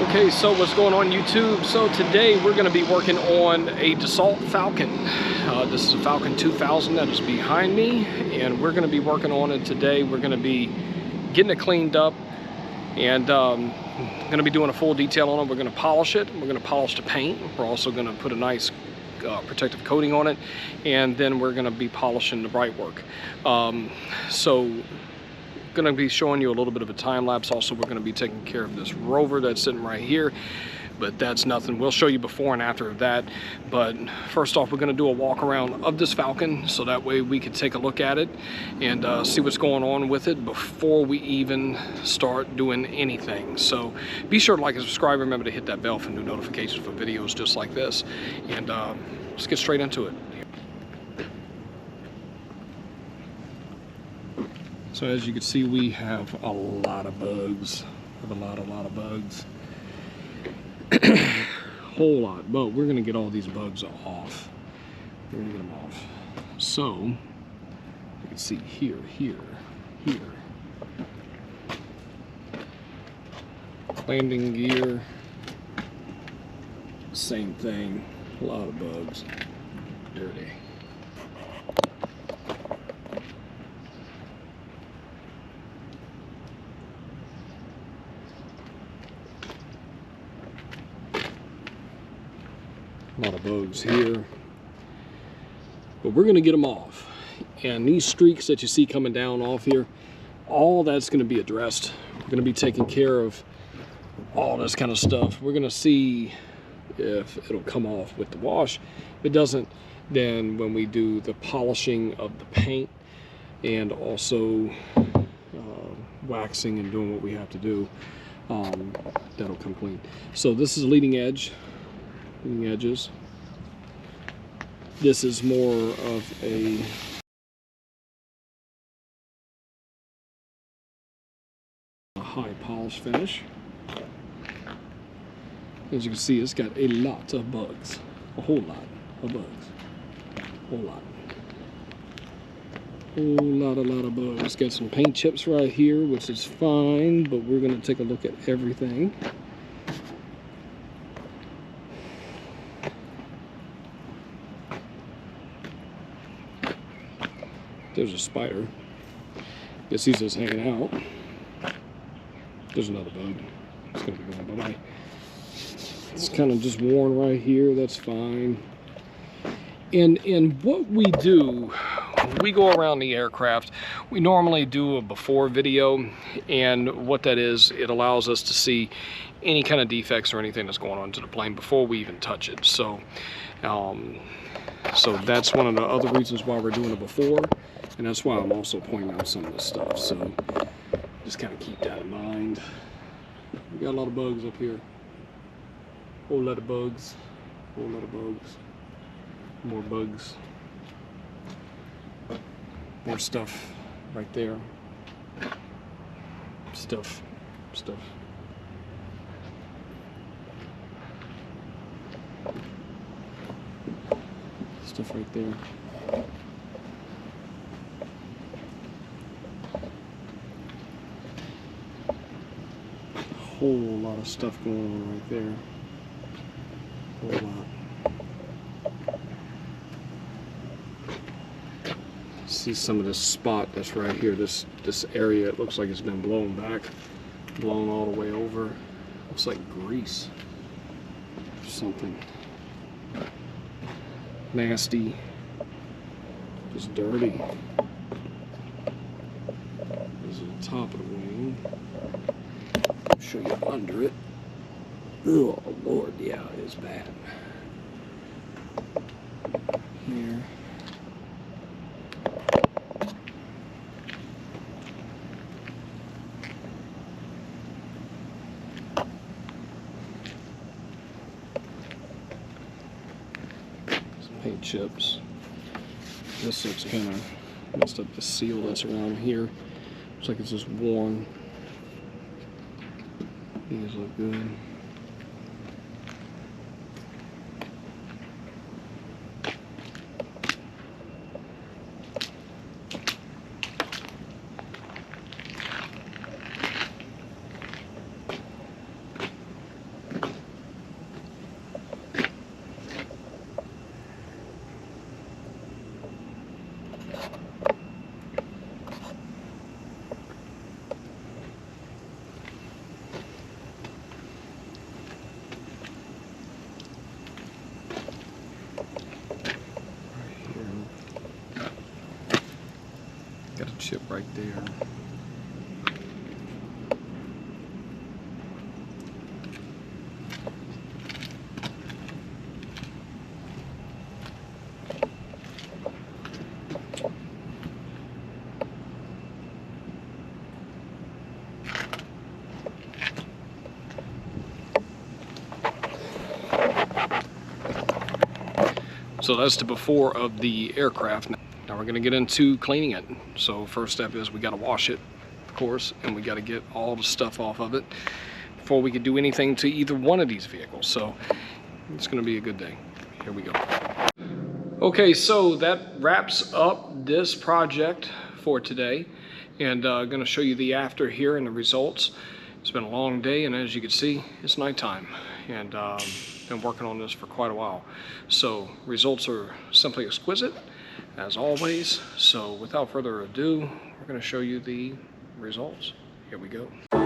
Okay, so what's going on YouTube? So today we're going to be working on a Dassault Falcon. This is a Falcon 2000 that is behind me, and we're going to be working on it today. We're going to be getting it cleaned up, and going to be doing a full detail on it. We're going to polish it. We're going to polish the paint. We're also going to put a nice protective coating on it, and then we're going to be polishing the bright work. So going to be showing you a little bit of a time lapse. Also, we're going to be taking care of this rover that's sitting right here, but that's nothing. We'll show you before and after of that. But first off, we're going to do a walk around of this Falcon, so that way we can take a look at it and see what's going on with it before we even start doing anything. So be sure to like and subscribe. Remember to hit that bell for new notifications for videos just like this, and let's get straight into it. So as you can see, we have a lot of bugs. We have a lot of bugs. Whole lot, but we're gonna get all these bugs off. We're gonna get them off. So you can see here. Landing gear, same thing. A lot of bugs. Dirty. A lot of bugs here, but we're going to get them off. And these streaks that you see coming down off here, all that's going to be addressed. We're going to be taking care of all this kind of stuff. We're going to see if it'll come off with the wash. If it doesn't, then when we do the polishing of the paint and also waxing and doing what we have to do, that'll come clean. So this is leading edge. Edges. This is more of a high polish finish. As you can see, it's got a lot of bugs. A whole lot of bugs. A lot of bugs. Got some paint chips right here, which is fine, but we're going to take a look at everything. There's a spider. Guess he's just hanging out. There's another bug. It's gonna be going bye-bye. It's kind of just worn right here. That's fine. And what we do when we go around the aircraft, we normally do a before video, and what that is, it allows us to see any kind of defects or anything that's going on to the plane before we even touch it. So that's one of the other reasons why we're doing it before, and that's why I'm also pointing out some of this stuff. So just kind of keep that in mind. We got a lot of bugs up here. Whole lot of bugs. Whole lot of bugs. More bugs. More stuff right there. Stuff. Stuff right there. Whole lot of stuff going on right there. Whole lot. See some of this spot that's right here. This area, it looks like it's been blown back, blown all the way over. Looks like grease or something. Nasty, just dirty. This is the top of the wing. I'll show you under it. Oh Lord, yeah, it is bad. Here. Paint chips. This looks kind of messed up. The seal that's around here looks like it's just worn. These look good. chip right there. So that's the before of the aircraft. Now we're gonna get into cleaning it. So first step is we gotta wash it, of course, and we gotta get all the stuff off of it before we can do anything to either one of these vehicles. So it's gonna be a good day. Here we go. Okay, so that wraps up this project for today. And I'm gonna show you the after here and the results. It's been a long day, and as you can see, it's nighttime. And been working on this for quite a while. So results are simply exquisite, as always. So without further ado, we're gonna show you the results. Here we go.